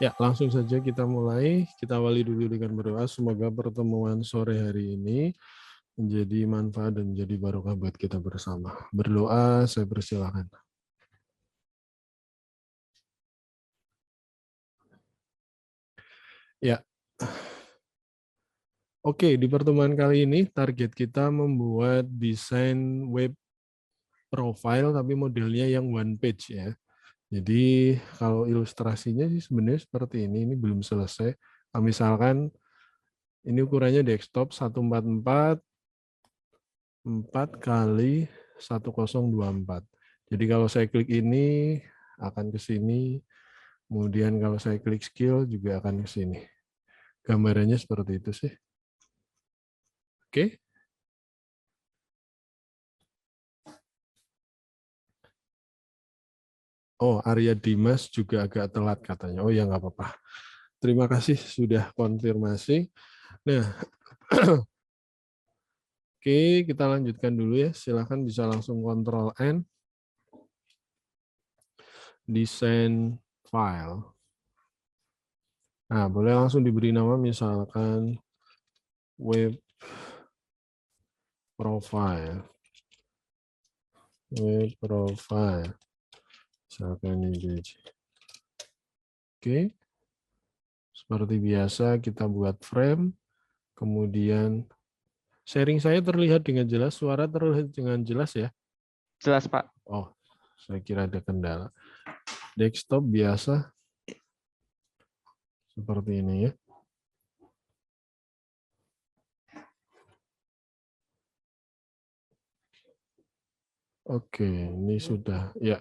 Ya, langsung saja kita mulai. Kita awali dulu dengan berdoa. Semoga pertemuan sore hari ini menjadi manfaat dan menjadi barokah buat kita bersama. Berdoa, saya persilahkan. Ya, oke, di pertemuan kali ini target kita membuat desain web profile tapi modelnya yang one page ya. Jadi kalau ilustrasinya sih sebenarnya seperti ini belum selesai. Misalkan ini ukurannya desktop 144 4 kali 1024. Jadi kalau saya klik ini akan ke sini, kemudian kalau saya klik skill juga akan ke sini. Gambarannya seperti itu sih. Oke. Oh, Arya Dimas juga agak telat katanya. Oh ya nggak apa-apa. Terima kasih sudah konfirmasi. Nah, oke, kita lanjutkan dulu ya. Silahkan bisa langsung Ctrl N, desain file. Nah, boleh langsung diberi nama misalkan web profile. Web profile. Misalkan ini. Oke. Seperti biasa kita buat frame. Kemudian sharing saya terlihat dengan jelas, suara terlihat dengan jelas ya. Jelas, Pak. Oh, saya kira ada kendala. Desktop biasa seperti ini ya. Oke, ini sudah ya.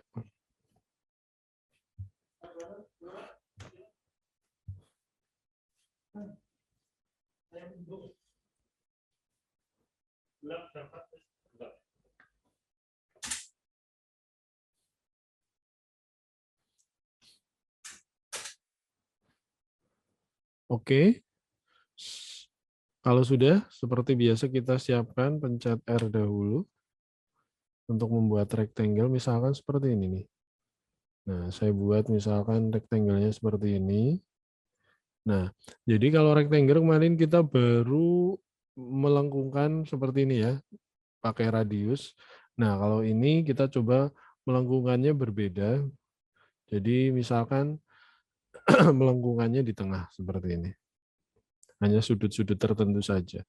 Oke. Kalau sudah, seperti biasa kita siapkan pencet R dahulu untuk membuat rectangle, misalkan seperti ini nih. Nah, saya buat misalkan rectangle-nya seperti ini. Nah, jadi kalau rectangle kemarin kita baru melengkungkan seperti ini ya, pakai radius. Nah, kalau ini kita coba melengkungkannya berbeda. Jadi misalkan melengkungkannya di tengah seperti ini. Hanya sudut-sudut tertentu saja.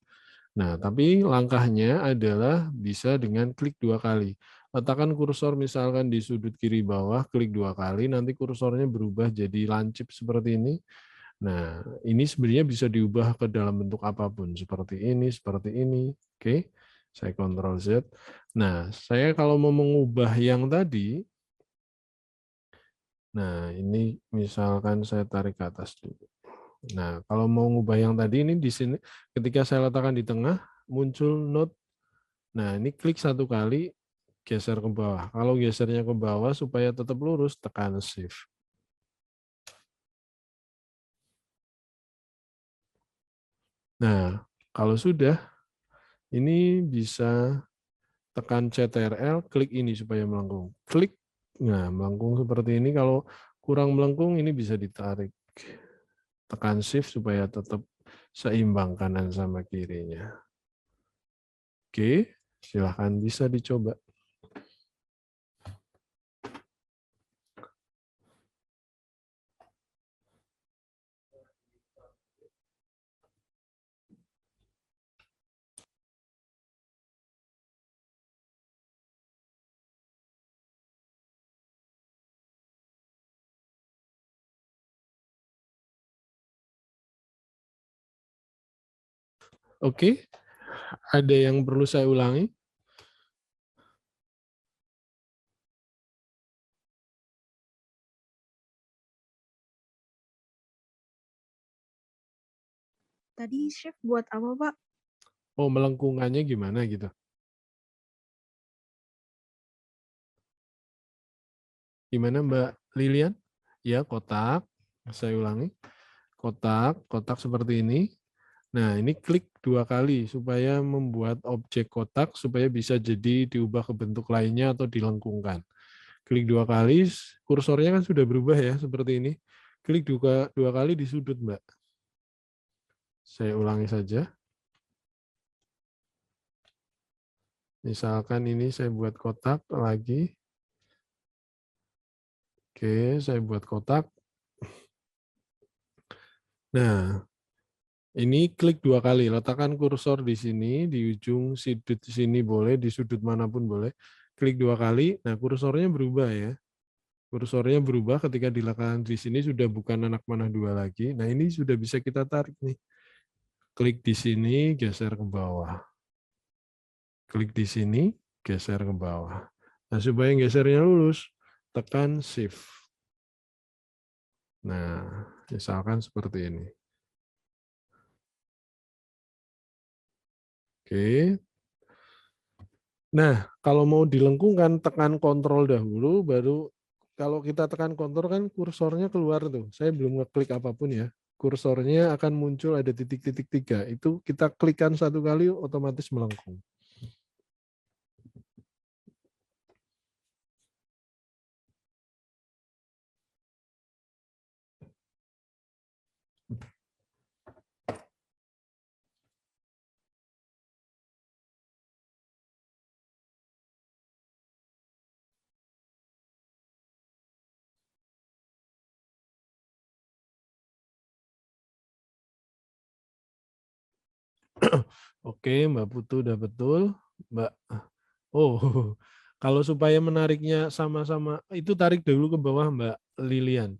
Nah, tapi langkahnya adalah bisa dengan klik 2 kali. Letakkan kursor misalkan di sudut kiri bawah, klik 2 kali, nanti kursornya berubah jadi lancip seperti ini. Nah, ini sebenarnya bisa diubah ke dalam bentuk apapun, seperti ini, seperti ini. Oke, saya Ctrl Z. Nah, saya kalau mau mengubah yang tadi, nah ini misalkan saya tarik ke atas dulu. Nah, kalau mau mengubah yang tadi ini di sini, ketika saya letakkan di tengah, muncul node. Nah, ini klik 1 kali, geser ke bawah. Kalau gesernya ke bawah supaya tetap lurus, tekan Shift. Nah, kalau sudah, ini bisa tekan CTRL, klik ini supaya melengkung. Klik, nah melengkung seperti ini. Kalau kurang melengkung, ini bisa ditarik. Tekan Shift supaya tetap seimbang kanan sama kirinya. Oke, silahkan bisa dicoba. Oke, ada yang perlu saya ulangi? Tadi Chef buat apa, Pak? Oh, melengkungannya gimana gitu? Gimana Mbak Lilian? Ya, kotak. Saya ulangi. Kotak, kotak seperti ini. Nah, ini klik 2 kali supaya membuat objek kotak supaya bisa jadi diubah ke bentuk lainnya atau dilengkungkan. Klik 2 kali, kursornya kan sudah berubah ya, seperti ini. Klik dua kali di sudut, Mbak. Saya ulangi saja. Misalkan ini saya buat kotak lagi. Oke, saya buat kotak. Nah, ini klik dua kali. Letakkan kursor di sini, di ujung sudut sini boleh, di sudut manapun boleh. Klik dua kali. Nah, kursornya berubah ya. Kursornya berubah ketika diletakkan di sini sudah bukan anak panah dua lagi. Nah, ini sudah bisa kita tarik nih. Klik di sini, geser ke bawah. Klik di sini, geser ke bawah. Nah, supaya gesernya lurus, tekan Shift. Nah, misalkan seperti ini. Oke. Nah, kalau mau dilengkungkan, tekan kontrol dahulu, baru kalau kita tekan kontrol kan kursornya keluar tuh. Saya belum ngeklik apapun ya. Kursornya akan muncul ada titik-titik 3. Itu kita klikkan satu kali, otomatis melengkung. Oke, Mbak Putu udah betul. Mbak, oh, kalau supaya menariknya sama-sama, itu tarik dulu ke bawah Mbak Lilian.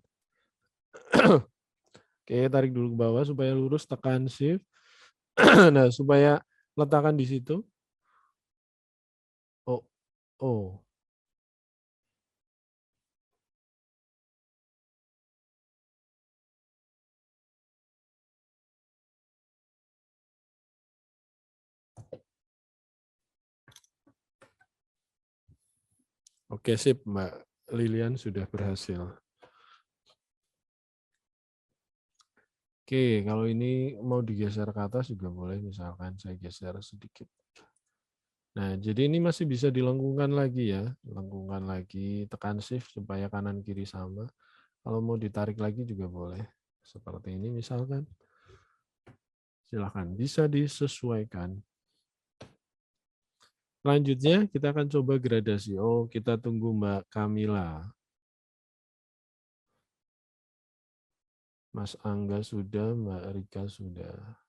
Oke, tarik dulu ke bawah supaya lurus, tekan Shift. Nah, supaya letakkan di situ. Oh, oh. Oke, sip, Mbak Lilian sudah berhasil. Oke, kalau ini mau digeser ke atas juga boleh, misalkan saya geser sedikit. Nah, jadi ini masih bisa dilengkungkan lagi ya. Lengkungkan lagi, tekan Shift supaya kanan kiri sama. Kalau mau ditarik lagi juga boleh. Seperti ini misalkan. Silahkan, bisa disesuaikan. Selanjutnya kita akan coba gradasi. Oh, kita tunggu Mbak Kamila. Mas Angga sudah, Mbak Rika sudah.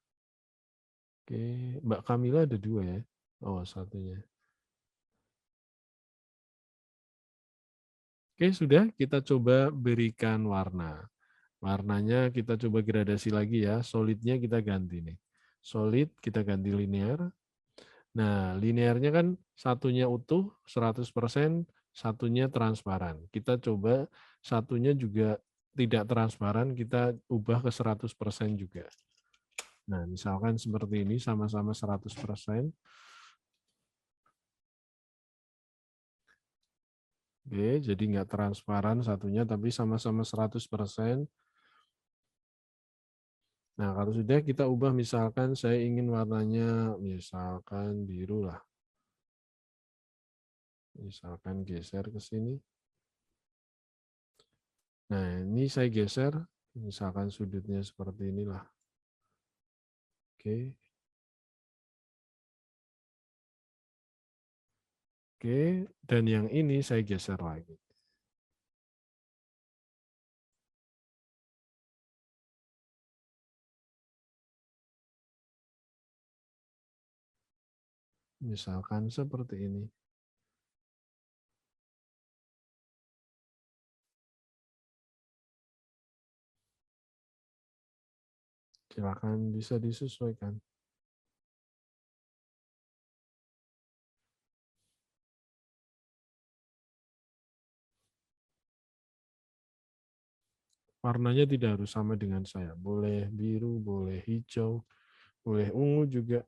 Oke, Mbak Kamila ada dua ya. Oh, satunya. Oke, sudah kita coba berikan warna. Warnanya kita coba gradasi lagi ya. Solidnya kita ganti nih. Solid kita ganti linear. Nah, linearnya kan satunya utuh 100%, satunya transparan. Kita coba satunya juga tidak transparan, kita ubah ke 100% juga. Nah, misalkan seperti ini sama-sama 100%. Oke, jadi nggak transparan satunya, tapi sama-sama 100%. Nah, kalau sudah kita ubah, misalkan saya ingin warnanya, misalkan biru lah. Misalkan geser ke sini. Nah, ini saya geser, misalkan sudutnya seperti inilah. Oke. Oke, dan yang ini saya geser lagi. Misalkan seperti ini. Silakan bisa disesuaikan. Warnanya tidak harus sama dengan saya. Boleh biru, boleh hijau, boleh ungu juga.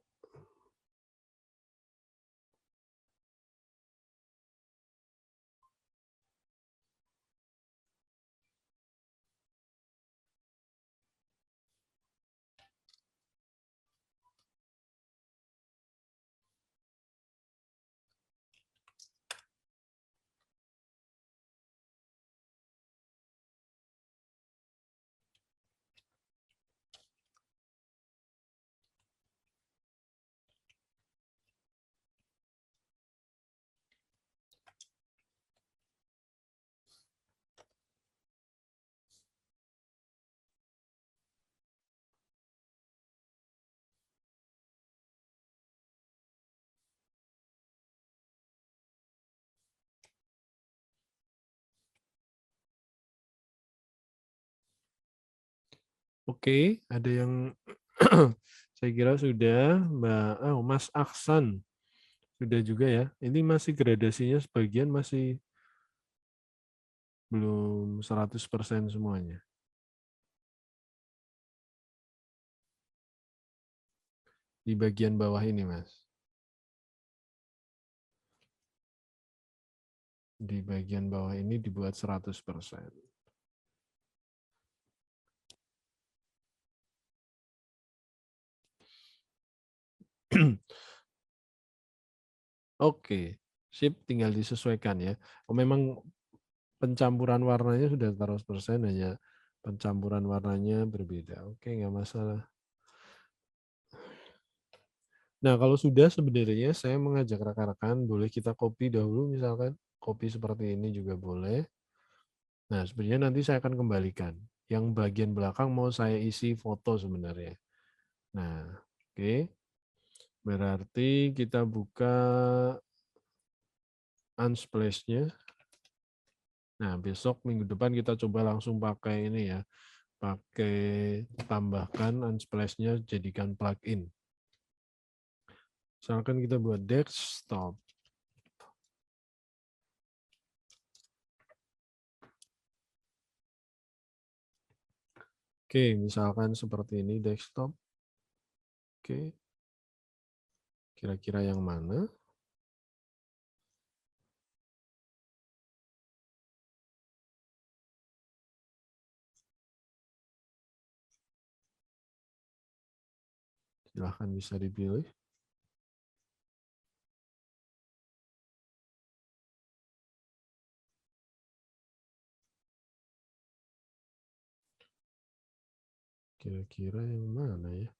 Oke, ada yang saya kira sudah, Mbak Mas Aksan sudah juga ya. Ini masih gradasinya sebagian masih belum 100% semuanya. Di bagian bawah ini, Mas. Di bagian bawah ini dibuat 100%. Oke, sip, tinggal disesuaikan ya. Oh, memang pencampuran warnanya sudah 100%, hanya pencampuran warnanya berbeda. Oke, nggak masalah. Nah, kalau sudah sebenarnya saya mengajak rekan-rekan, boleh kita copy dahulu misalkan. Copy seperti ini juga boleh. Nah, sebenarnya nanti saya akan kembalikan. Yang bagian belakang mau saya isi foto sebenarnya. Nah, oke. Berarti kita buka Unsplash-nya. Nah, besok minggu depan kita coba langsung pakai ini ya. Pakai tambahkan Unsplash-nya jadikan plugin. Misalkan kita buat desktop. Oke, misalkan seperti ini desktop. Oke. Kira-kira yang mana? Silahkan bisa dipilih. Kira-kira yang mana ya?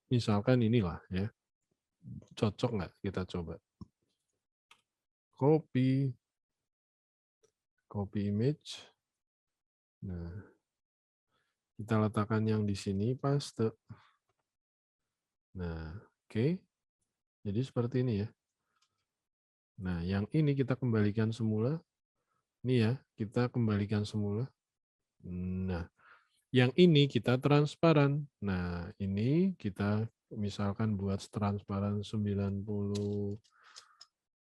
Misalkan inilah ya. Cocok nggak? Kita coba. Copy. Copy image. Nah, kita letakkan yang di sini, paste. Nah, oke. Jadi seperti ini ya. Nah, yang ini kita kembalikan semula. Ini ya, kita kembalikan semula. Nah, yang ini kita transparan. Nah, ini kita misalkan buat transparan 90.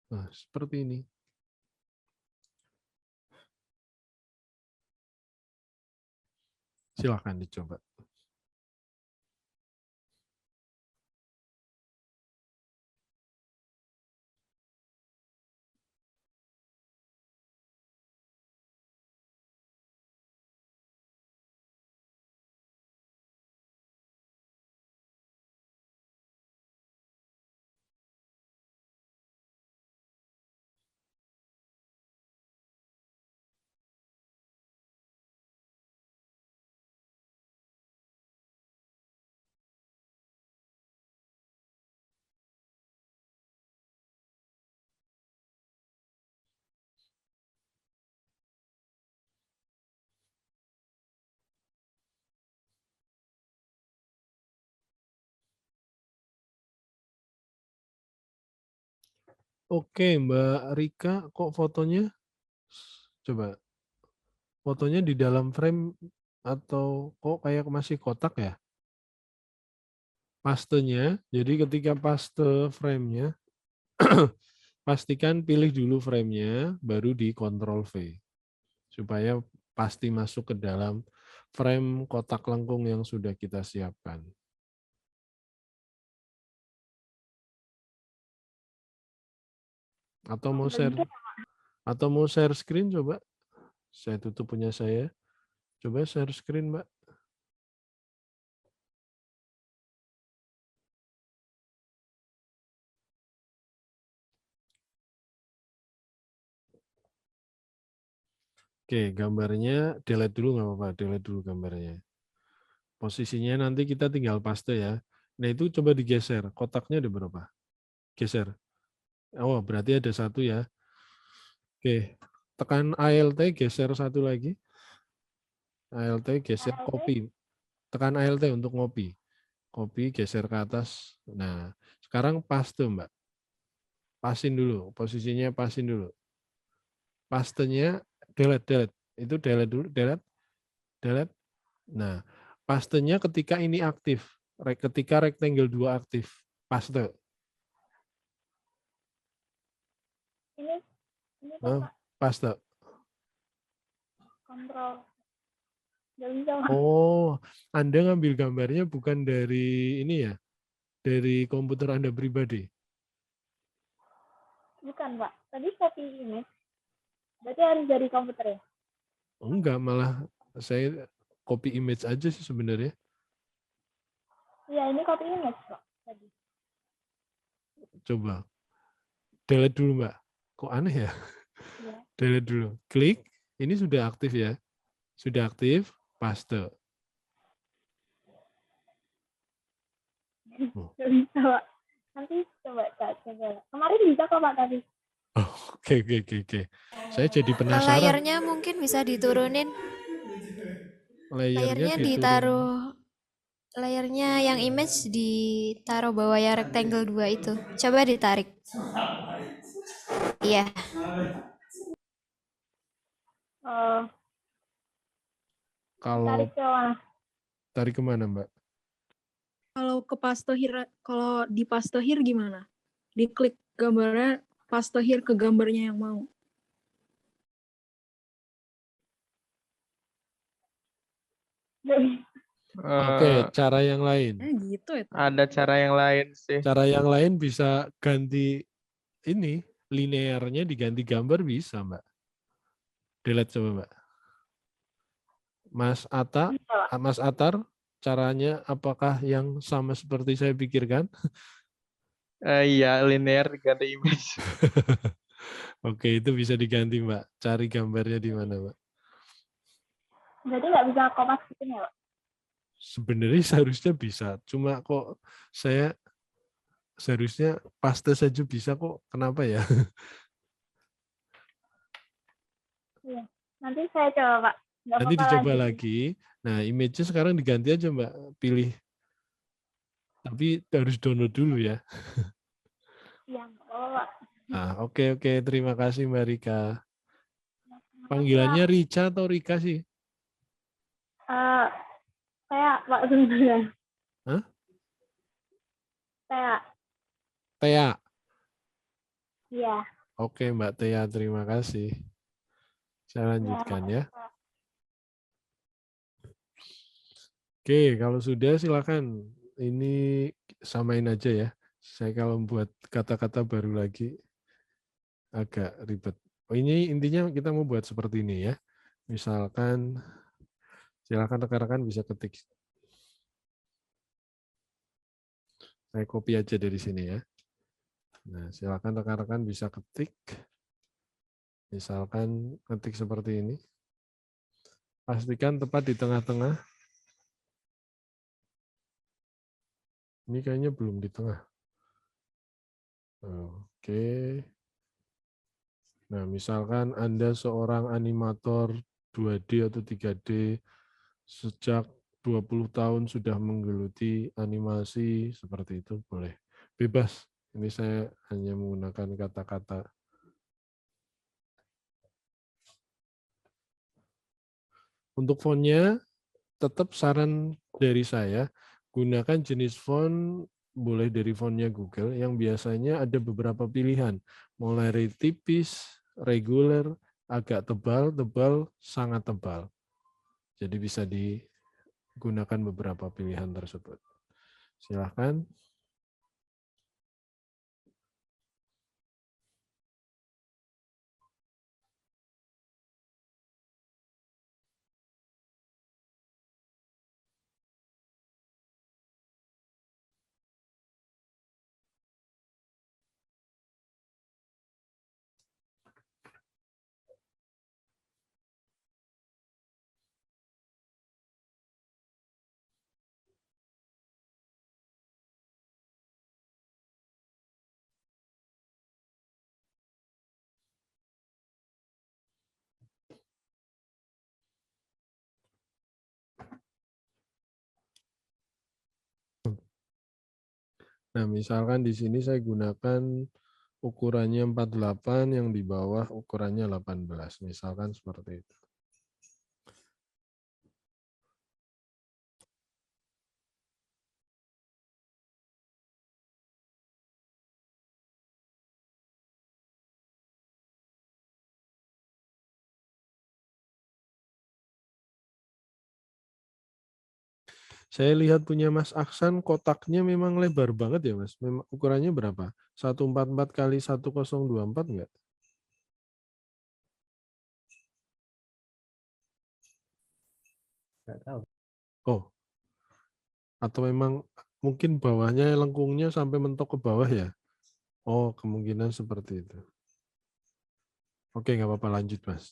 Nah, seperti ini. Silahkan dicoba. Oke, Mbak Rika, kok fotonya? Coba, fotonya di dalam frame atau kok kayak masih kotak ya? Pastenya, jadi ketika paste frame-nya, pastikan pilih dulu frame-nya, baru di Ctrl V. Supaya pasti masuk ke dalam frame kotak lengkung yang sudah kita siapkan. Atau mau share screen, coba. Saya tutup punya saya. Coba share screen, Mbak. Oke, gambarnya delete dulu nggak apa-apa, delete dulu gambarnya. Posisinya nanti kita tinggal paste ya. Nah itu coba digeser, kotaknya ada berapa? Geser. Oh berarti ada satu ya. Oke, tekan ALT, geser satu lagi. ALT, geser copy. Tekan ALT untuk ngopi. Copy, geser ke atas. Nah, sekarang paste Mbak. Pasin dulu, posisinya pasin dulu. Pastenya delete. Itu delete dulu, delete. Nah, pastenya ketika ini aktif, ketika rectangle 2 aktif, paste. Ini kok Nah, Pak, paste. kontrol. Nggak bisa Pak. Oh, Anda ngambil gambarnya bukan dari ini ya, dari komputer Anda pribadi. Bukan Pak. Tadi copy image. Berarti harus dari komputer ya? Enggak, malah saya copy image aja sih sebenarnya. Iya, ini copy image Pak. Tadi. Coba delete dulu, Mbak. Kok aneh ya? Iya. Delete dulu. Klik. Ini sudah aktif ya. Sudah aktif, paste. Oh, Nggak bisa Pak. Nanti coba coba. Kemarin bisa kok Pak tadi. oke. Saya jadi penasaran. Layarnya mungkin bisa diturunin. Layarnya Layarnya diturun. ditaruh, layarnya yang image ditaruh bawah ya rectangle 2 itu. Coba ditarik. Iya. Kalau Tarik ke mana? tarik kemana, Mbak? Kalau ke paste here, kalau di paste here gimana? Diklik gambarnya, paste here ke gambarnya yang mau. Oke, cara yang lain. Gitu ya. Ada cara yang lain sih. Cara yang lain bisa ganti ini, linearnya diganti gambar bisa, Mbak. Delete coba, Mbak. Mas Atta, Bisa Pak. Mas Atar, caranya apakah yang sama seperti saya pikirkan? Iya, linear diganti image. Oke, itu bisa diganti, Mbak. Cari gambarnya di mana, Mbak? Berarti nggak bisa kopas gitu ya Pak? Sebenarnya seharusnya bisa, cuma kok saya seharusnya paste saja bisa kok. Kenapa ya? Iya. Nanti saya coba Pak. Nggak Nanti apa-apa dicoba lanjutin. lagi. Nah, image-nya sekarang diganti aja, Mbak. Pilih. Tapi harus download dulu ya. Iya, nggak apa-apa Pak. Nah, oke. Terima kasih, Mbak Rika. Makasih, Panggilannya Pak. Rica atau Rika sih? Saya Pak sebenarnya. Hah? Saya. Tea. Iya. Oke, Mbak Tea. Terima kasih. Saya Iya, lanjutkan makasih ya. Pak. Oke, kalau sudah silakan. Ini samain aja ya. Saya kalau buat kata-kata baru lagi agak ribet. Oh, ini intinya kita mau buat seperti ini ya. Misalkan, silakan rekan-rekan bisa ketik. Saya copy aja dari sini ya. Nah, silakan rekan-rekan bisa ketik. Misalkan ketik seperti ini. Pastikan tepat di tengah-tengah. Ini kayaknya belum di tengah. Oke. Nah, misalkan Anda seorang animator 2D atau 3D sejak 20 tahun sudah menggeluti animasi seperti itu, boleh. Bebas. Ini saya hanya menggunakan kata-kata. Untuk fontnya, tetap saran dari saya, gunakan jenis font boleh dari fontnya Google yang biasanya ada beberapa pilihan, mulai dari tipis, reguler, agak tebal, sangat tebal. Jadi bisa digunakan beberapa pilihan tersebut. Silahkan. Nah, misalkan di sini saya gunakan ukurannya 48, yang di bawah ukurannya 18. Misalkan seperti itu. Saya lihat punya Mas Aksan, kotaknya memang lebar banget ya Mas. Memang ukurannya berapa? 144 kali 1024 enggak? Nggak tahu. Oh, atau memang mungkin bawahnya lengkungnya sampai mentok ke bawah ya? Oh, kemungkinan seperti itu. Oke, nggak apa-apa, lanjut Mas.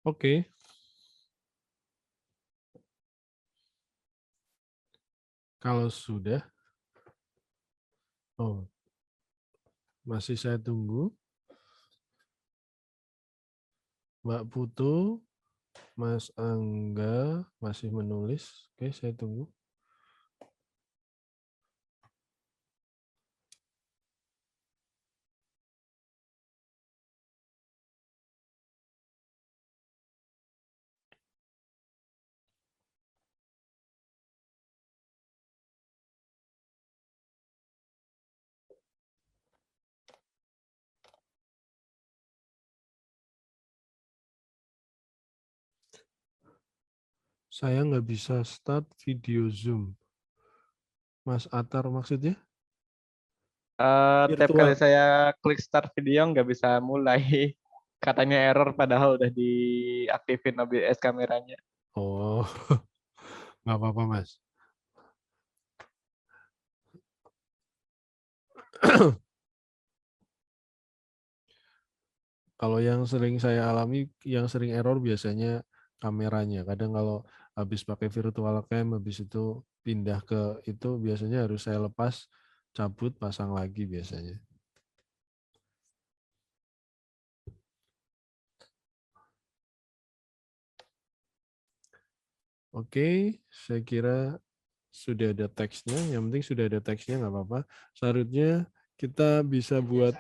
Oke. Kalau sudah, oh, masih saya tunggu. Mbak Putu, Mas Angga masih menulis. Oke, saya tunggu. Saya nggak bisa start video Zoom. Mas Atar maksudnya? Tiap kali Virtual. saya klik start video nggak bisa mulai. Katanya error padahal udah diaktifin OBS kameranya. Oh, nggak apa-apa Mas. Kalau yang sering saya alami, yang sering error biasanya kameranya. Kadang kalau habis pakai virtual cam, habis itu pindah ke itu, biasanya harus saya lepas, cabut, pasang lagi biasanya. Oke, saya kira sudah ada teksnya. Yang penting sudah ada teksnya, nggak apa-apa. Selanjutnya kita bisa buat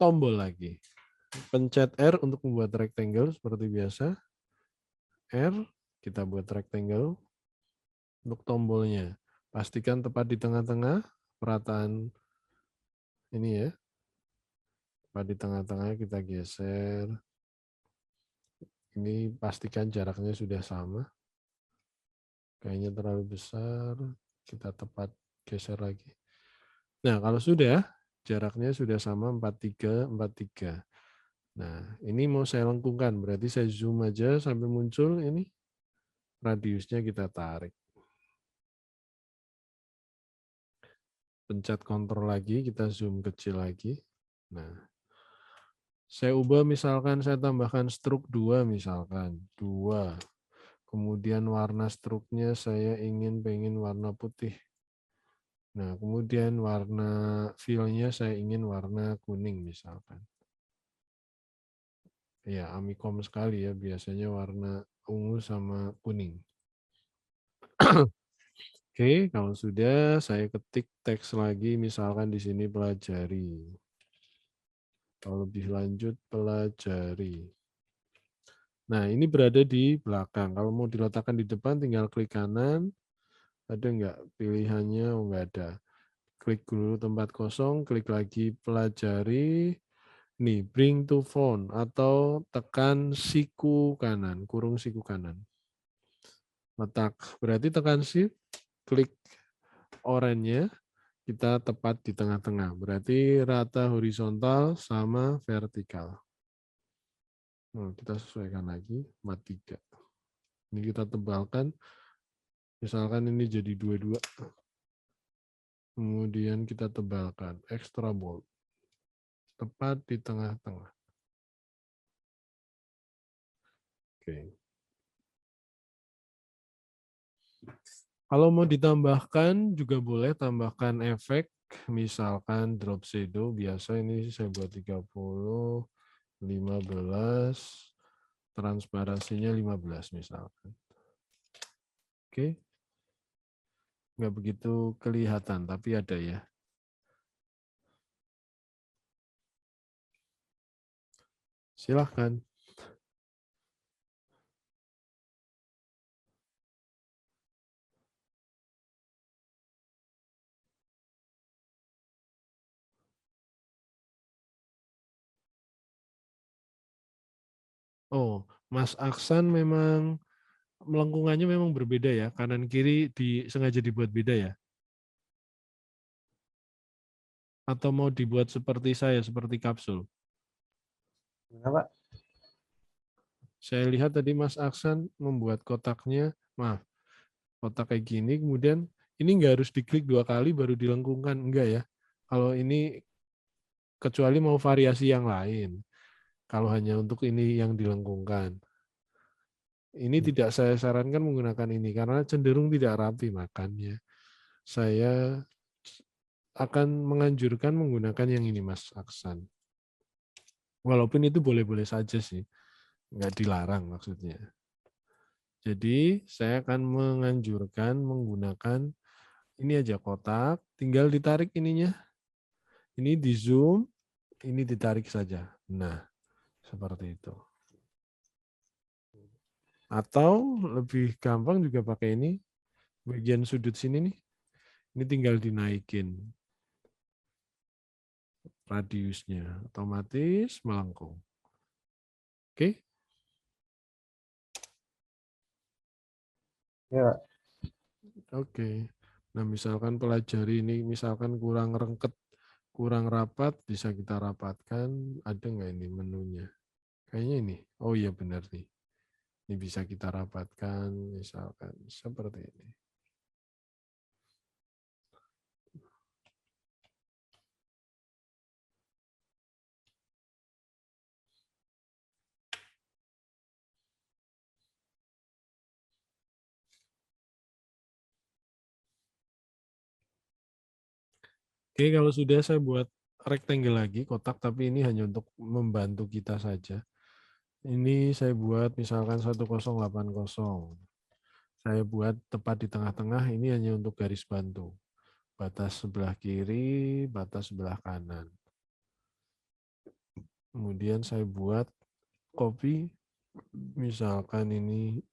tombol lagi. Pencet R untuk membuat rectangle seperti biasa. R, kita buat rectangle. Untuk tombolnya, pastikan tepat di tengah-tengah, perataan ini ya. Tepat di tengah-tengah kita geser. Ini pastikan jaraknya sudah sama. Kayaknya terlalu besar, kita tepat geser lagi. Nah, kalau sudah, jaraknya sudah sama 43, 43. Nah, ini mau saya lengkungkan, berarti saya zoom aja sampai muncul ini. Radiusnya kita tarik. Pencet kontrol lagi, kita zoom kecil lagi. Nah, saya ubah misalkan saya tambahkan stroke 2 misalkan. 2. Kemudian warna struknya saya pengen warna putih. Nah, kemudian warna fill-nya saya ingin warna kuning misalkan. Ya, Amikom sekali ya, biasanya warna ungu sama kuning. Oke, kalau sudah saya ketik teks lagi, misalkan di sini pelajari. Kalau lebih lanjut pelajari. Nah, ini berada di belakang. Kalau mau diletakkan di depan, tinggal klik kanan. Ada nggak pilihannya? Oh, nggak ada. Klik dulu tempat kosong, klik lagi pelajari. Nih, bring to front atau tekan siku kanan, kurung siku kanan. Letak, berarti tekan shift, klik oranye, kita tepat di tengah-tengah. Berarti rata horizontal sama vertikal. Nah, kita sesuaikan lagi, 43. Ini kita tebalkan, misalkan ini jadi 22. Kemudian kita tebalkan, extra bold. Tepat di tengah-tengah. Oke. Kalau mau ditambahkan juga boleh tambahkan efek, misalkan drop shadow, biasa ini saya buat 30, 15, transparansinya 15 misalkan. Oke. Nggak begitu kelihatan, tapi ada ya. Silahkan. Oh, Mas Aksan memang melengkungannya memang berbeda ya, kanan kiri sengaja dibuat beda ya? Atau mau dibuat seperti saya, seperti kapsul? Kenapa? Saya lihat tadi Mas Aksan membuat kotaknya, maaf, kotak kayak gini, kemudian ini nggak harus diklik 2 kali baru dilengkungkan, enggak ya? Kalau ini, kecuali mau variasi yang lain, kalau hanya untuk ini yang dilengkungkan. Ini tidak saya sarankan menggunakan ini, karena cenderung tidak rapi makannya. Saya akan menganjurkan menggunakan yang ini Mas Aksan. Walaupun itu boleh-boleh saja sih, nggak dilarang maksudnya. Jadi saya akan menganjurkan menggunakan ini aja kotak, tinggal ditarik ininya. Ini di zoom, ini ditarik saja. Nah, seperti itu. Atau lebih gampang juga pakai ini, bagian sudut sini nih. Ini tinggal dinaikin radiusnya, otomatis melengkung. Oke? Ya. Oke. Nah, misalkan pelajari ini, misalkan kurang rengket, kurang rapat, bisa kita rapatkan. Ada nggak ini menunya? Kayaknya ini. Oh iya benar nih. Ini bisa kita rapatkan, misalkan seperti ini. Oke, kalau sudah saya buat rectangle lagi, kotak, tapi ini hanya untuk membantu kita saja. Ini saya buat misalkan 1080. Saya buat tepat di tengah-tengah, ini hanya untuk garis bantu. Batas sebelah kiri, batas sebelah kanan. Kemudian saya buat copy, misalkan ini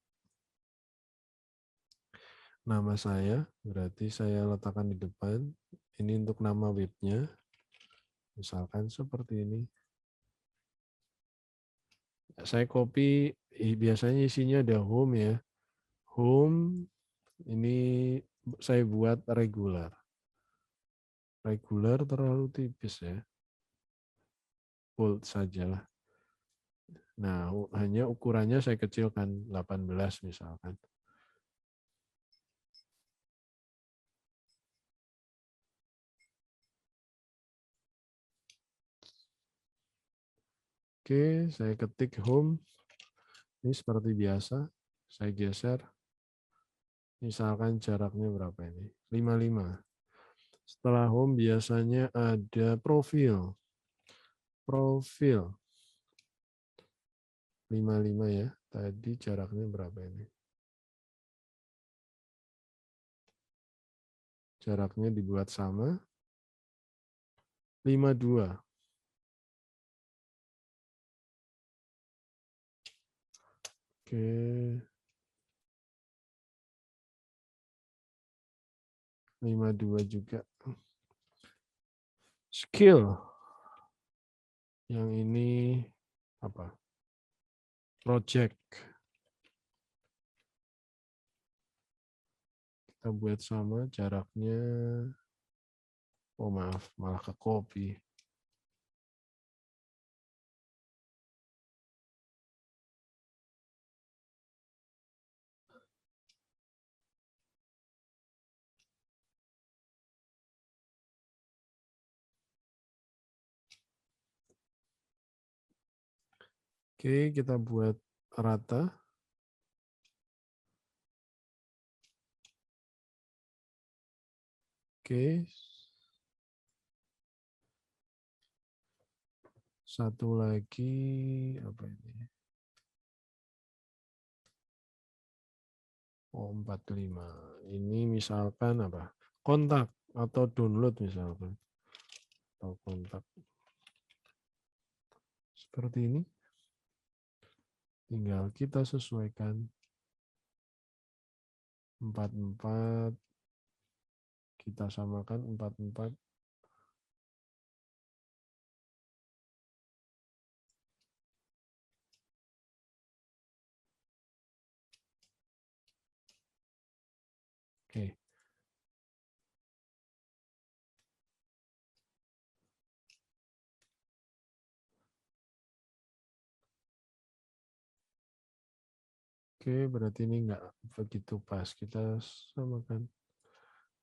nama saya, berarti saya letakkan di depan. Ini untuk nama webnya, misalkan seperti ini. Saya copy, biasanya isinya ada home ya. Home, ini saya buat regular. Regular terlalu tipis ya. Bold sajalah. Nah, hanya ukurannya saya kecilkan 18 misalkan. Oke, saya ketik home. Ini seperti biasa. Saya geser. Misalkan jaraknya berapa ini? 55. Setelah home biasanya ada profil. Profil. 55 ya. Tadi jaraknya berapa ini? Jaraknya dibuat sama. 52. Oke. 52 juga. Skill. Yang ini apa? Project. Kita buat sama jaraknya. Oh maaf, malah ke copy. Oke, kita buat rata. Oke. Satu lagi apa ini? Oh, 45. Ini misalkan apa? Kontak atau download misalkan. Atau kontak. Seperti ini. Tinggal kita sesuaikan. 44. Kita samakan 44. Oke. Oke, berarti ini enggak begitu pas. Kita samakan.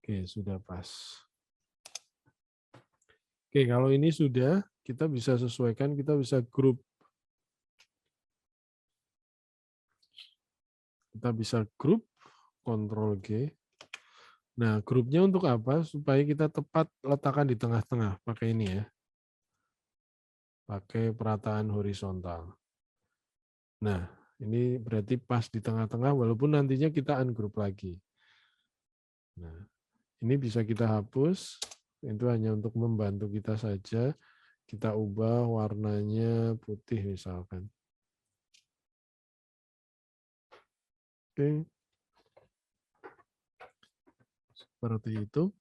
Oke, sudah pas. Oke, kalau ini sudah, kita bisa sesuaikan, kita bisa grup. Kita bisa grup, Ctrl G. Nah, grupnya untuk apa? Supaya kita tepat letakkan di tengah-tengah. Pakai ini ya. Pakai perataan horizontal. Nah, ini berarti pas di tengah-tengah walaupun nantinya kita ungroup lagi. Nah, ini bisa kita hapus. Itu hanya untuk membantu kita saja. Kita ubah warnanya putih misalkan. Oke. Seperti itu.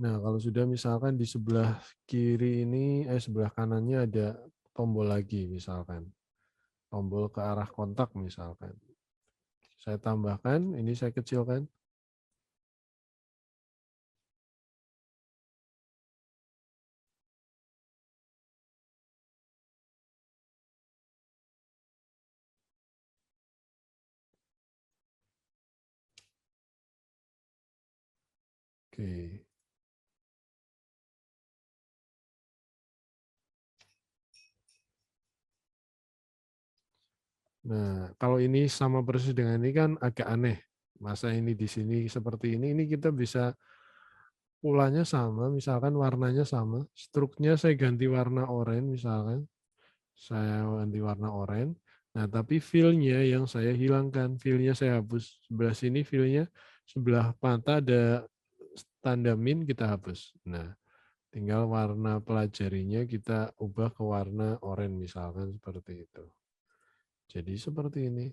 Nah, kalau sudah misalkan di sebelah kiri ini, sebelah kanannya ada tombol lagi misalkan. Tombol ke arah kontak misalkan. Saya tambahkan, ini saya kecilkan. Oke. Nah, kalau ini sama persis dengan ini kan agak aneh. Masa ini di sini seperti ini kita bisa polanya sama, misalkan warnanya sama. Struknya saya ganti warna oranye misalkan. Saya ganti warna oranye. Nah, tapi fill-nya yang saya hilangkan. Fill-nya saya hapus. Sebelah sini fill-nya, sebelah mata ada tanda min kita hapus. Nah, tinggal warna pelajarinya kita ubah ke warna oranye misalkan seperti itu. Jadi seperti ini.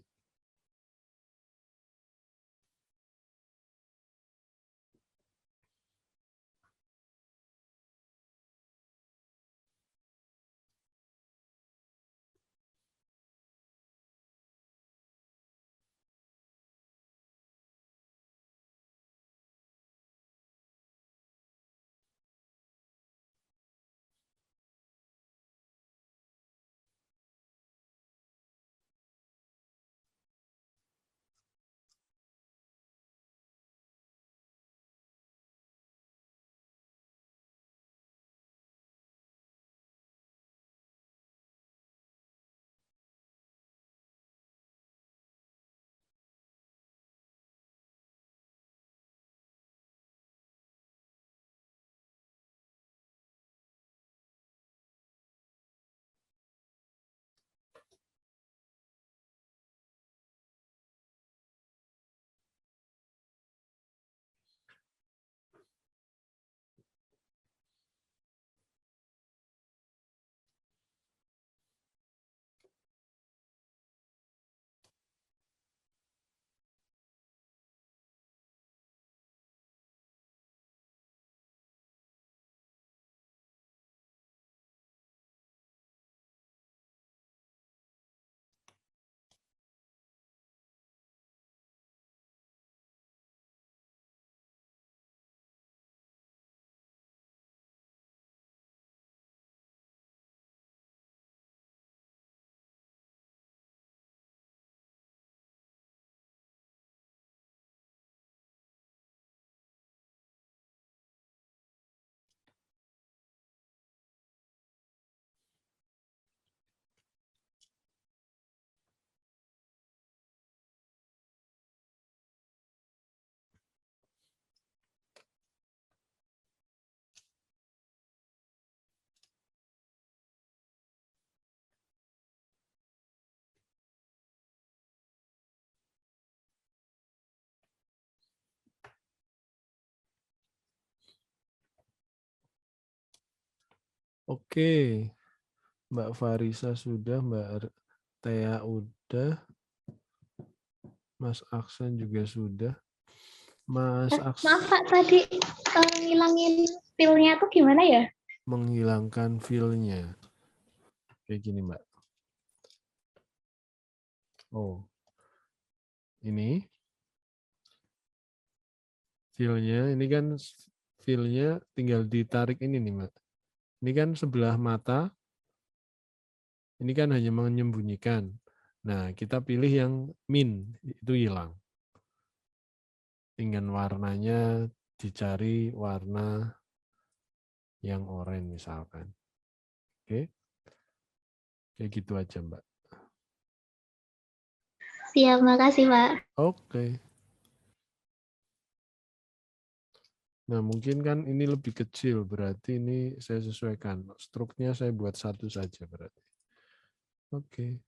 Oke, Mbak Farisa sudah, Mbak Tea udah, Mas Aksan juga sudah. Mas Aksan Maaf Pak, tadi ngilangin feel-nya tuh gimana ya? menghilangkan feel-nya. Kayak gini, Mbak. Oh, ini feel-nya, ini kan feel-nya tinggal ditarik ini nih, Mbak. Ini kan sebelah mata, ini kan hanya menyembunyikan. Nah, kita pilih yang min, itu hilang. Tinggal warnanya dicari warna yang oranye misalkan. Oke. Kayak gitu aja, Mbak. Siap, makasih Pak. Oke. Nah, mungkin kan ini lebih kecil, berarti ini saya sesuaikan. Struknya saya buat 1 saja berarti. Oke.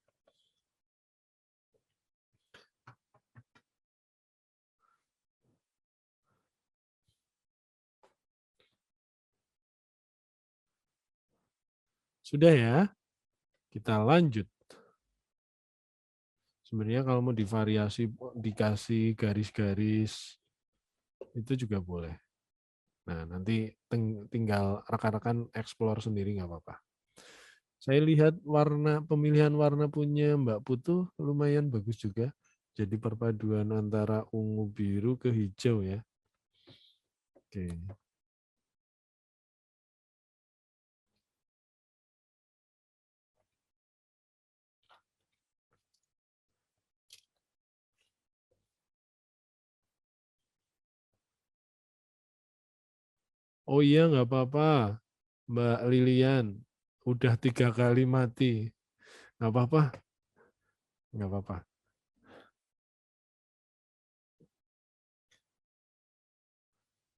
Sudah ya? Kita lanjut. Sebenarnya kalau mau divariasi, dikasih garis-garis, itu juga boleh. Nah, nanti tinggal rekan-rekan explore sendiri nggak apa-apa. Saya lihat pemilihan warna punya Mbak Putu lumayan bagus juga. Jadi perpaduan antara ungu biru ke hijau ya. Oke. Oh iya nggak apa-apa, Mbak Lilian. Udah 3 kali mati. Nggak apa-apa. Nggak apa-apa.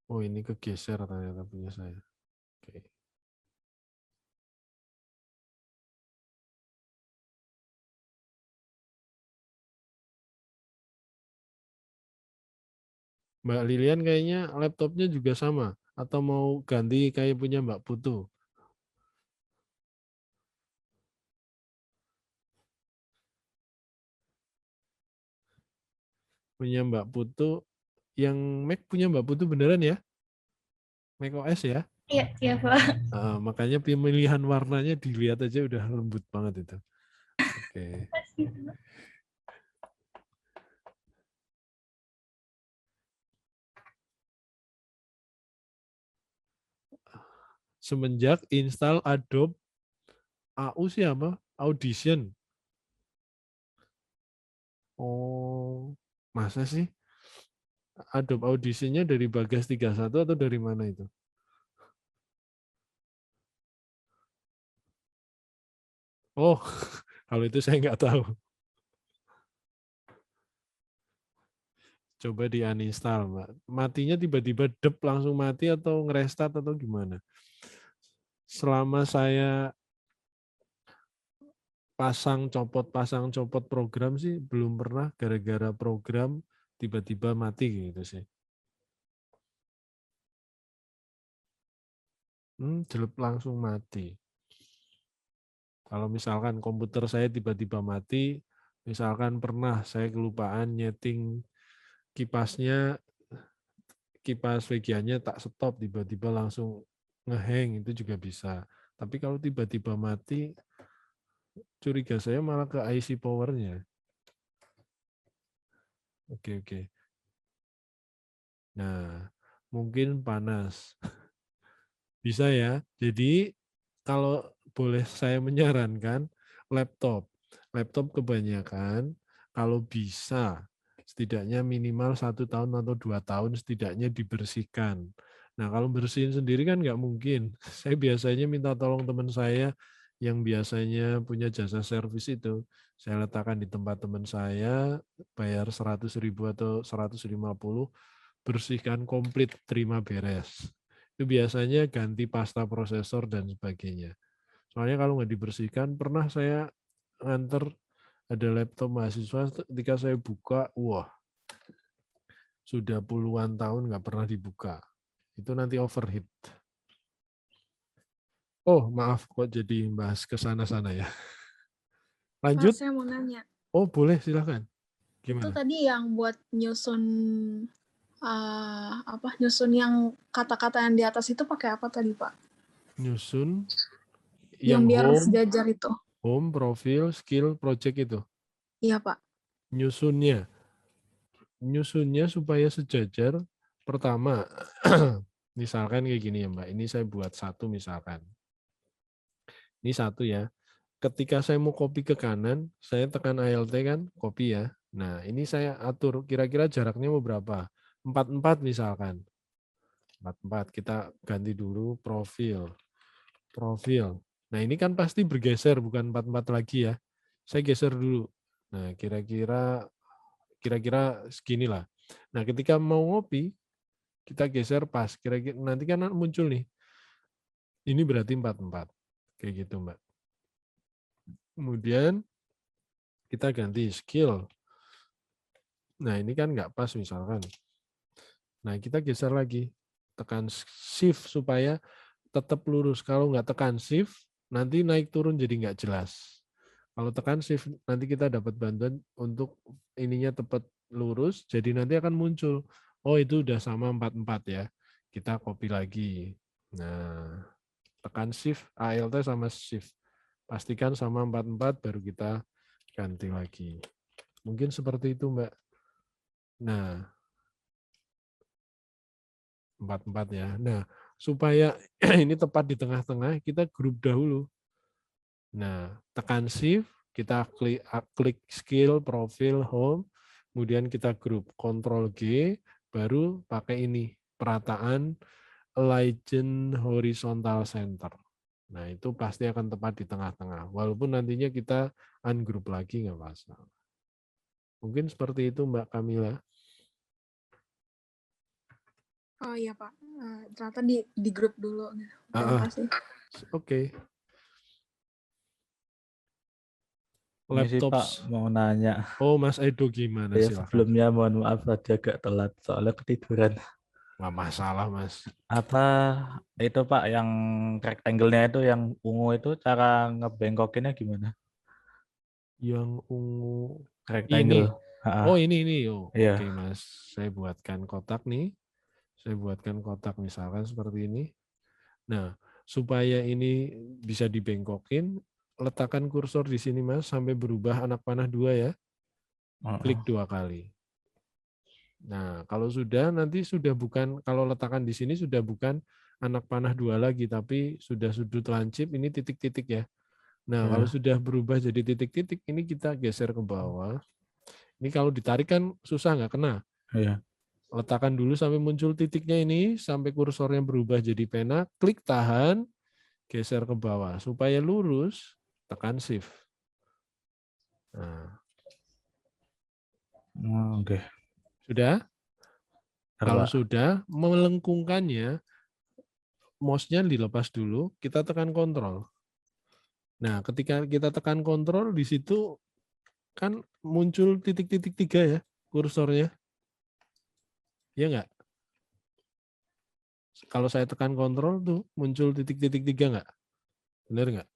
Oh ini kegeser ternyata punya saya. Oke. Mbak Lilian kayaknya laptopnya juga sama. Atau mau ganti kayak punya Mbak Putu? Punya Mbak Putu, yang Mac punya Mbak Putu beneran ya? Mac OS ya? Iya, iya Pak. Makanya pemilihan warnanya dilihat aja udah lembut banget itu. Oke. Semenjak install Adobe AU siapa? Audition. Oh, masa sih? Adobe Audition-nya dari Bagas 31 atau dari mana itu? Oh, kalau itu saya nggak tahu. Coba di uninstall, Mbak. Matinya tiba-tiba dep langsung mati atau ngerestart atau gimana? Selama saya pasang copot program sih belum pernah gara-gara program tiba-tiba mati gitu sih. Jelek langsung mati. Kalau misalkan komputer saya tiba-tiba mati, misalkan pernah saya kelupaan nyeting kipasnya, kipas VGA-nya tak stop, tiba-tiba langsung ngehang, itu juga bisa. Tapi kalau tiba-tiba mati, curiga saya malah ke IC power-nya. Oke. Nah, mungkin panas. Bisa ya. Jadi kalau boleh saya menyarankan laptop. Laptop kebanyakan kalau bisa setidaknya minimal 1 tahun atau 2 tahun setidaknya dibersihkan. Nah kalau bersihin sendiri kan nggak mungkin. Saya biasanya minta tolong teman saya yang biasanya punya jasa servis itu. Saya letakkan di tempat teman saya, bayar 100.000 atau 150, bersihkan komplit, terima beres. Itu biasanya ganti pasta prosesor dan sebagainya. Soalnya kalau nggak dibersihkan, pernah saya nganter ada laptop mahasiswa, ketika saya buka, wah, sudah puluhan tahun nggak pernah dibuka. Itu nanti overheat. Oh, maaf kok jadi bahas ke sana-sana ya. Pak, Lanjut. saya mau nanya. Oh, boleh silakan. Itu Gimana? tadi yang buat nyusun nyusun yang kata-kata yang di atas itu pakai apa tadi, Pak? Nyusun Yang yang biar home, sejajar itu. home, profil, skill, project itu. Iya, Pak. Nyusunnya. Nyusunnya supaya sejajar. Pertama, misalkan kayak gini ya Mbak. Ini saya buat satu misalkan. Ini satu ya. Ketika saya mau copy ke kanan, saya tekan Alt kan, copy ya. Nah, ini saya atur kira-kira jaraknya mau berapa? 44 misalkan. 44 kita ganti dulu profil. Profil. Nah, ini kan pasti bergeser bukan 44 lagi ya. Saya geser dulu. Nah, kira-kira seginilah. Nah, ketika mau ngopi, kita geser pas. Kira-kira nanti kan muncul nih. Ini berarti 44. Kayak gitu, Mbak. Kemudian kita ganti skill. Nah, ini kan nggak pas misalkan. Nah, kita geser lagi. Tekan shift supaya tetap lurus. Kalau nggak tekan shift, nanti naik turun jadi nggak jelas. Kalau tekan shift, nanti kita dapat bantuan untuk ininya tepat lurus, jadi nanti akan muncul. Oh, itu udah sama 44 ya. Kita copy lagi. Nah, tekan shift, Alt sama shift. Pastikan sama 44, baru kita ganti lagi. Mungkin seperti itu, Mbak. Nah, 44 ya. Nah, supaya ini tepat di tengah-tengah, kita grup dahulu. Nah, tekan shift, kita klik skill, profil, home, kemudian kita grup, Ctrl G, baru pakai ini, perataan align horizontal center. Nah, itu pasti akan tepat di tengah-tengah. Walaupun nantinya kita ungroup lagi, nggak masalah. Mungkin seperti itu, Mbak Kamila. Oh iya, Pak. Ternyata di grup dulu. Terima kasih. Oke. Ini sih Pak Laptops. mau nanya. Oh, Mas Edo gimana? Ya Silakan. sebelumnya mohon maaf tadi agak telat soalnya ketiduran. Nggak masalah, Mas. Apa itu Pak yang rectangle-nya itu yang ungu itu cara ngebengkokinnya gimana? Yang ungu. Rectangle. Oh, ini. Oh, Iya. oke, Mas. Saya buatkan kotak nih. Saya buatkan kotak misalkan seperti ini. Nah, supaya ini bisa dibengkokin, letakkan kursor di sini, Mas, sampai berubah anak panah 2 ya. Klik 2 kali. Nah, kalau sudah, nanti sudah bukan, kalau letakkan di sini sudah bukan anak panah 2 lagi, tapi sudah sudut lancip, ini titik-titik ya. Nah, kalau sudah berubah jadi titik-titik, ini kita geser ke bawah. Ini kalau ditarik kan susah, nggak kena. Iya. Letakkan dulu sampai muncul titiknya ini, sampai kursornya berubah jadi pena, klik tahan, geser ke bawah. Supaya lurus, tekan shift. Nah. Oke. Sudah? Kalau sudah, melengkungkannya, mouse-nya dilepas dulu, kita tekan kontrol. Nah, ketika kita tekan kontrol, di situ kan muncul titik-titik 3 ya, kursornya. Iya nggak? Kalau saya tekan kontrol tuh, muncul titik-titik 3 nggak? Benar nggak?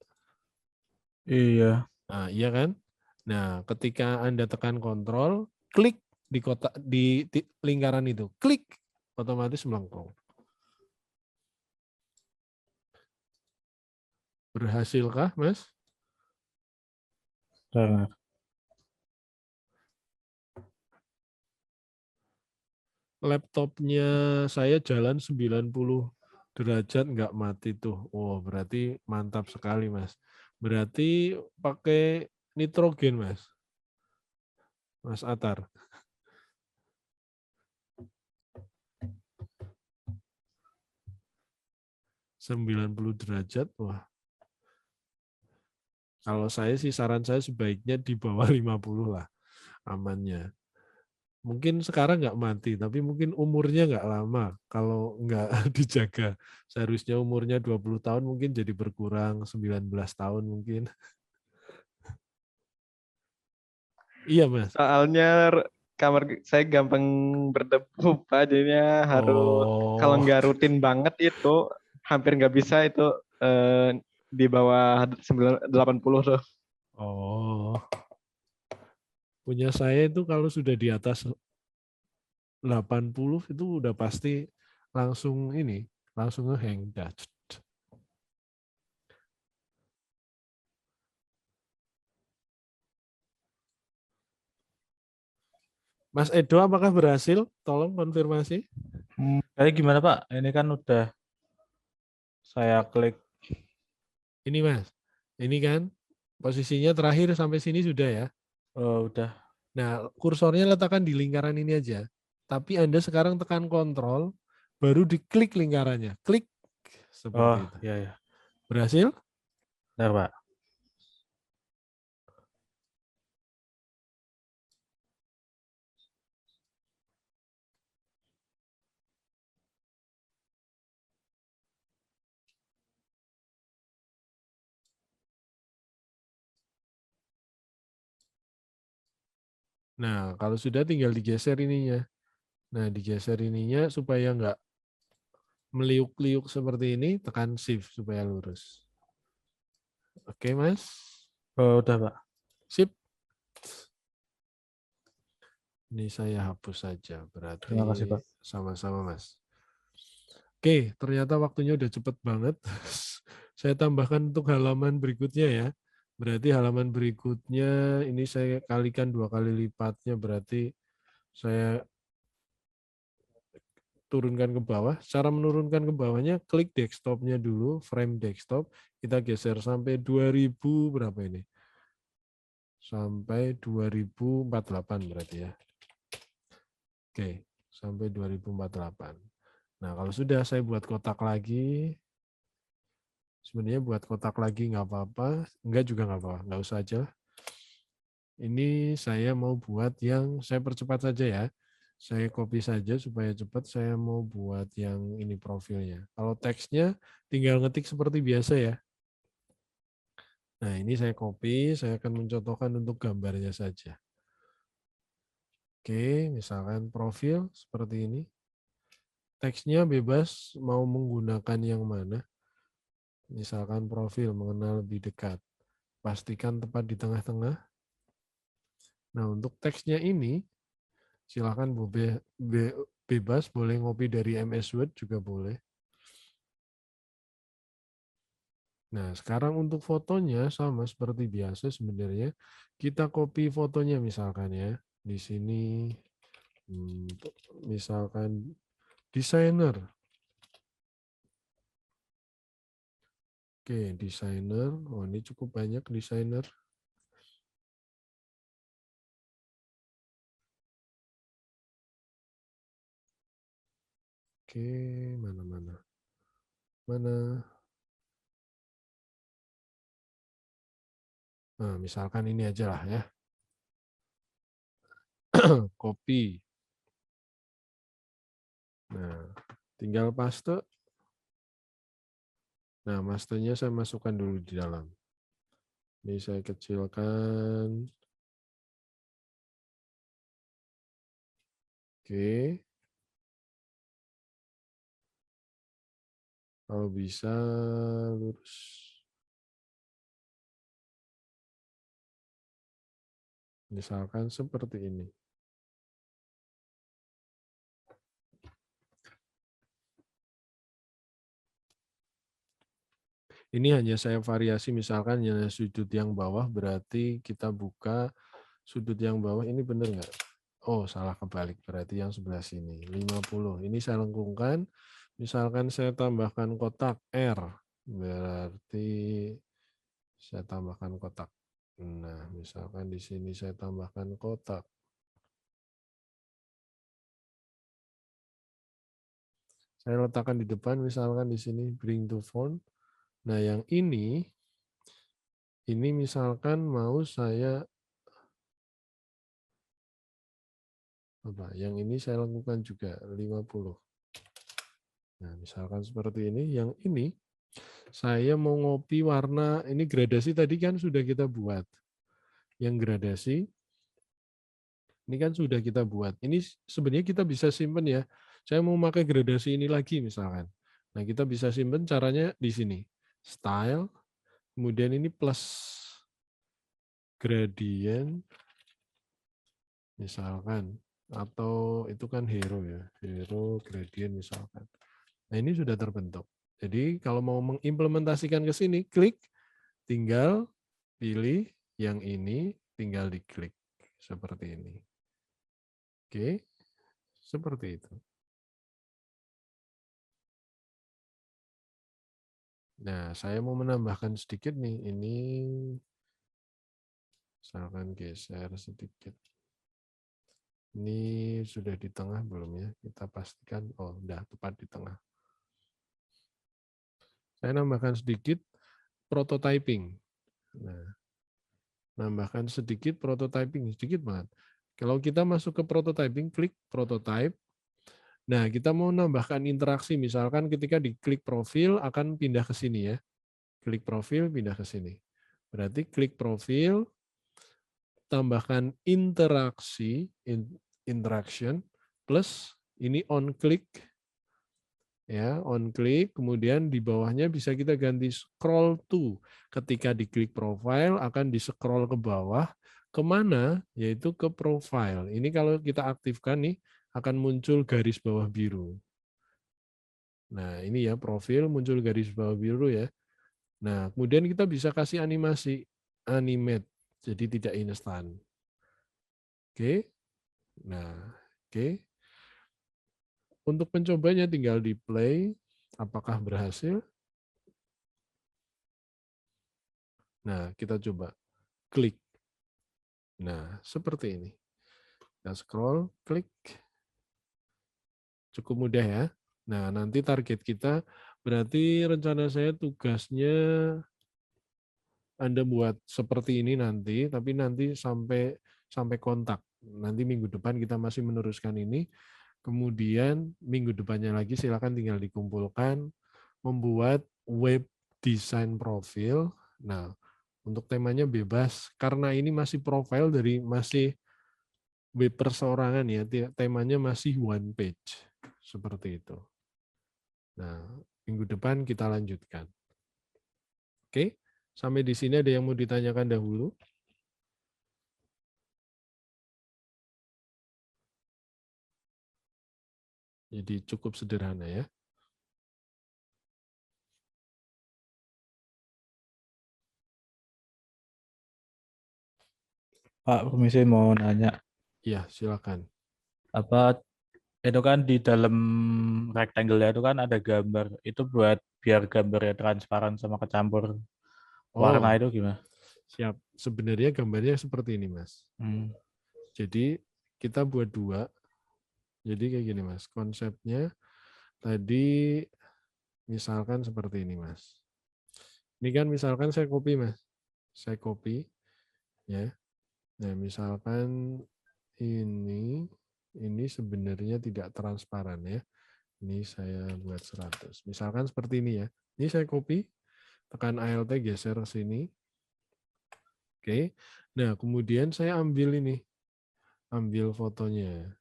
Iya. Nah, iya kan? Nah, ketika Anda tekan kontrol, klik di kotak di lingkaran itu. Klik, otomatis melengkung. Berhasilkah, Mas? Sangat. Laptopnya saya jalan 90 derajat nggak mati tuh. Oh, berarti mantap sekali, Mas. Berarti pakai nitrogen, Mas. Mas Atar. ...90 derajat, wah. Kalau saya sih saran saya sebaiknya di bawah 50 lah amannya. Mungkin sekarang nggak mati, tapi mungkin umurnya nggak lama kalau nggak dijaga. Seharusnya umurnya 20 tahun mungkin jadi berkurang 19 tahun mungkin. Iya, Mas. Soalnya kamar saya gampang berdebu, Pak. Jadinya harus kalau nggak rutin banget itu hampir nggak bisa itu di bawah 80 tuh. Oh, punya saya itu kalau sudah di atas 80 itu udah pasti langsung ini, langsung ngehang. Dah. Mas Edo, apakah berhasil? Tolong konfirmasi. Kayak gimana Pak? Ini kan udah saya klik. Ini Mas, ini kan posisinya terakhir sampai sini sudah ya. Udah. Nah, kursornya letakkan di lingkaran ini aja. Tapi Anda sekarang tekan kontrol, baru diklik lingkarannya. Klik Oh, seperti itu. iya ya. Berhasil? Bentar, Pak. Nah, kalau sudah tinggal digeser ininya. Nah, digeser ininya supaya nggak meliuk-liuk seperti ini, tekan shift supaya lurus. Oke, Mas. Udah, Pak. Sip. Ini saya hapus saja, berarti Terima kasih, Pak. sama-sama, Mas. Oke, ternyata waktunya udah cepet banget. Saya tambahkan untuk halaman berikutnya ya. Berarti halaman berikutnya ini saya kalikan 2 kali lipatnya, berarti saya turunkan ke bawah. Cara menurunkan ke bawahnya, klik desktopnya dulu, frame desktop. Kita geser sampai 2000 berapa ini? Sampai 2048 berarti ya. Oke, sampai 2048. Nah, kalau sudah saya buat kotak lagi. Sebenarnya buat kotak lagi nggak apa-apa. Enggak juga nggak apa-apa, nggak usah aja. Ini saya mau buat yang, saya percepat saja ya. Saya copy saja supaya cepat. Saya mau buat yang ini profilnya. Kalau teksnya tinggal ngetik seperti biasa ya. Nah, ini saya copy, saya akan mencontohkan untuk gambarnya saja. Oke, misalkan profil seperti ini. Teksnya bebas mau menggunakan yang mana. Misalkan profil mengenal lebih dekat. Pastikan tepat di tengah-tengah. Nah, untuk teksnya ini, silakan bebas, boleh ngopi dari MS Word juga boleh. Nah, sekarang untuk fotonya sama seperti biasa sebenarnya. Kita copy fotonya misalkan ya. Di sini, misalkan desainer. Oke, desainer. Oh, ini cukup banyak desainer. Oke, mana. Nah, misalkan ini aja lah ya. Copy. Nah, tinggal paste. Nah, masternya saya masukkan dulu di dalam. Ini saya kecilkan. Oke. Kalau bisa lurus. Misalkan seperti ini. Ini hanya saya variasi, misalkan hanya sudut yang bawah, berarti kita buka sudut yang bawah, ini benar nggak? Oh, salah kebalik, berarti yang sebelah sini, 50. Ini saya lengkungkan, misalkan saya tambahkan kotak R, berarti saya tambahkan kotak. Nah, misalkan di sini saya tambahkan kotak. Saya letakkan di depan, misalkan di sini, bring to font. Nah, yang ini misalkan mau saya apa? Yang ini saya lakukan juga 50. Nah, misalkan seperti ini. Yang ini saya mau ngopi warna, ini gradasi tadi kan sudah kita buat. Yang gradasi ini kan sudah kita buat. Ini sebenarnya kita bisa simpan ya. Saya mau pakai gradasi ini lagi misalkan. Nah, kita bisa simpan caranya di sini. style, kemudian ini plus gradient, misalkan, atau itu kan hero ya, hero gradient misalkan. Nah ini sudah terbentuk. Jadi kalau mau mengimplementasikan ke sini, klik, tinggal pilih yang ini, tinggal diklik seperti ini. Oke, seperti itu. Nah, saya mau menambahkan sedikit nih. Ini misalkan geser sedikit. Ini sudah di tengah belum ya? Kita pastikan, oh udah tepat di tengah. Saya nambahkan sedikit prototyping. Nah, nambahkan sedikit prototyping, sedikit banget. Kalau kita masuk ke prototyping, klik prototype. Nah, kita mau nambahkan interaksi, misalkan ketika diklik profil akan pindah ke sini ya. Klik profil, pindah ke sini. Berarti klik profil, tambahkan interaksi, interaction, plus ini on click, ya on click, kemudian di bawahnya bisa kita ganti scroll to. Ketika diklik profile akan di scroll ke bawah, kemana? Yaitu ke profile. Ini kalau kita aktifkan nih, akan muncul garis bawah biru. Nah ini ya profil muncul garis bawah biru ya. Nah kemudian kita bisa kasih animasi, animate, jadi tidak instan. Oke, nah oke. Untuk pencobanya tinggal di play, apakah berhasil? Nah, kita coba klik. Nah, seperti ini. Kita scroll, klik. Cukup mudah ya. Nah, nanti target kita, berarti rencana saya tugasnya Anda buat seperti ini nanti, tapi nanti sampai kontak. Nanti minggu depan kita masih meneruskan ini. Kemudian minggu depannya lagi silakan tinggal dikumpulkan, membuat web design profil. Nah, untuk temanya bebas karena ini masih profil dari masih web perseorangan ya, temanya masih one page seperti itu. Nah, minggu depan kita lanjutkan. Oke, sampai di sini ada yang mau ditanyakan dahulu? Jadi cukup sederhana ya. Pak, permisi mau nanya. Ya, silakan. Apa itu kan di dalam rectangle itu kan ada gambar. Itu buat biar gambarnya transparan sama kecampur warna Oh, itu gimana? siap. Sebenarnya gambarnya seperti ini, Mas. Hmm. Jadi kita buat dua. Jadi kayak gini, Mas. Konsepnya tadi misalkan seperti ini, Mas. Ini kan misalkan saya copy, Mas. Saya copy ya. Nah, misalkan ini sebenarnya tidak transparan ya. Ini saya buat 100. Misalkan seperti ini ya. Ini saya copy, tekan Alt geser sini. Oke. Nah, kemudian saya ambil ini. Ambil fotonya.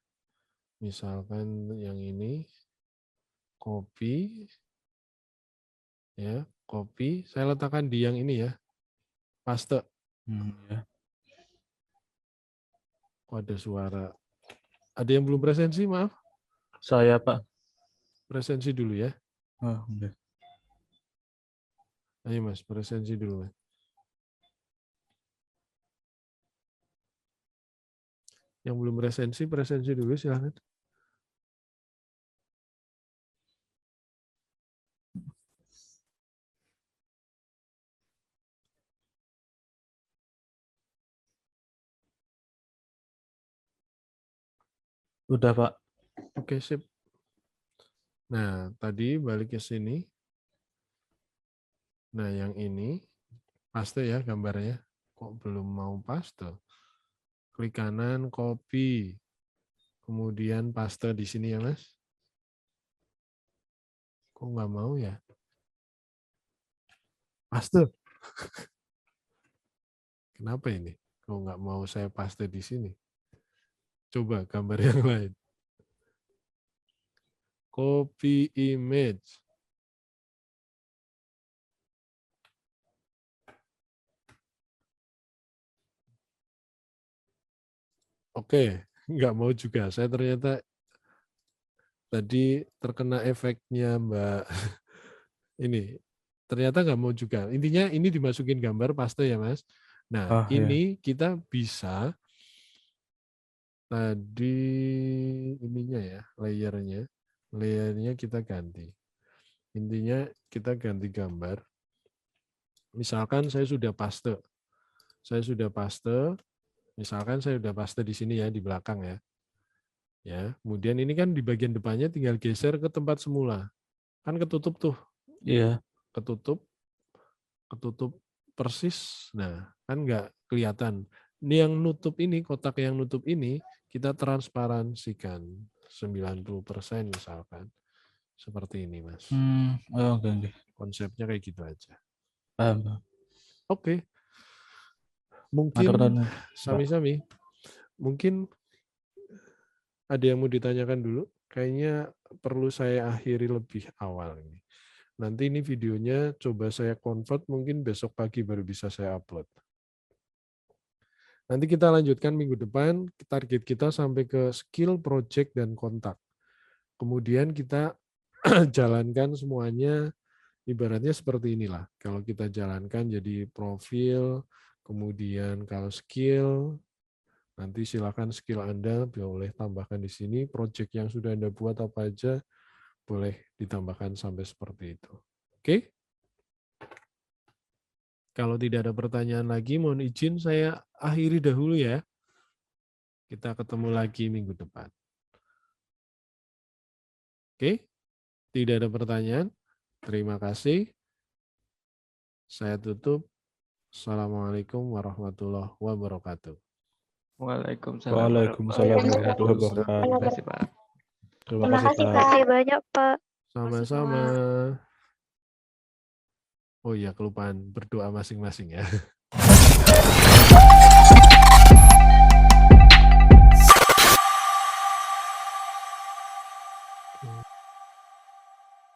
Misalkan yang ini copy ya, copy, saya letakkan di yang ini ya. Paste. Ya. Kok ada suara. Ada yang belum presensi, maaf. Saya Pak. Presensi dulu ya. Oh, enggak. Ayo Mas, presensi dulu Mas. Yang belum presensi dulu silahkan. Udah Pak. Oke, sip. Nah, tadi balik ke sini. Nah, yang ini paste ya gambarnya. Kok belum mau paste? Klik kanan, copy. Kemudian paste di sini ya, Mas. Kok nggak mau ya? Paste. Kenapa ini? Kok nggak mau saya paste di sini? Coba gambar yang lain. Copy image. Oke, nggak mau juga. Saya ternyata tadi terkena efeknya Mbak ini. Ternyata nggak mau juga. Intinya ini dimasukin gambar paste ya Mas. Nah, Oh iya. ini kita bisa tadi ininya ya, layernya kita ganti. Intinya kita ganti gambar. Misalkan saya sudah paste, misalkan saya sudah paste di sini ya, di belakang ya. Ya, kemudian ini kan di bagian depannya tinggal geser ke tempat semula. Kan ketutup tuh, Iya. ketutup persis. Nah, kan nggak kelihatan. Ini yang nutup ini, kotak yang nutup ini, kita transparansikan 90% misalkan. Seperti ini, Mas. Oh, oke. Konsepnya kayak gitu aja. Paham. Oke. Matur Mungkin nuwun, Mbak. sami-sami. Mungkin ada yang mau ditanyakan dulu? Kayaknya perlu saya akhiri lebih awal ini. Nanti ini videonya coba saya convert, mungkin besok pagi baru bisa saya upload. Nanti kita lanjutkan minggu depan, target kita sampai ke skill, project, dan kontak. Kemudian kita jalankan semuanya, ibaratnya seperti inilah. Kalau kita jalankan jadi profil, kemudian kalau skill, nanti silakan skill Anda boleh tambahkan di sini, project yang sudah Anda buat apa aja, boleh ditambahkan sampai seperti itu. Oke? Kalau tidak ada pertanyaan lagi, mohon izin saya akhiri dahulu ya. Kita ketemu lagi minggu depan. Oke? Tidak ada pertanyaan. Terima kasih. Saya tutup. Assalamualaikum warahmatullahi wabarakatuh. Waalaikumsalam Waalaikumsalam warahmatullahi Terima wabarakatuh. kasih, Pak. Terima Terima kasih, kasih, Pak. Pak. Terima kasih banyak, Pak. Sama-sama. Oh iya, kelupaan berdoa masing-masing ya.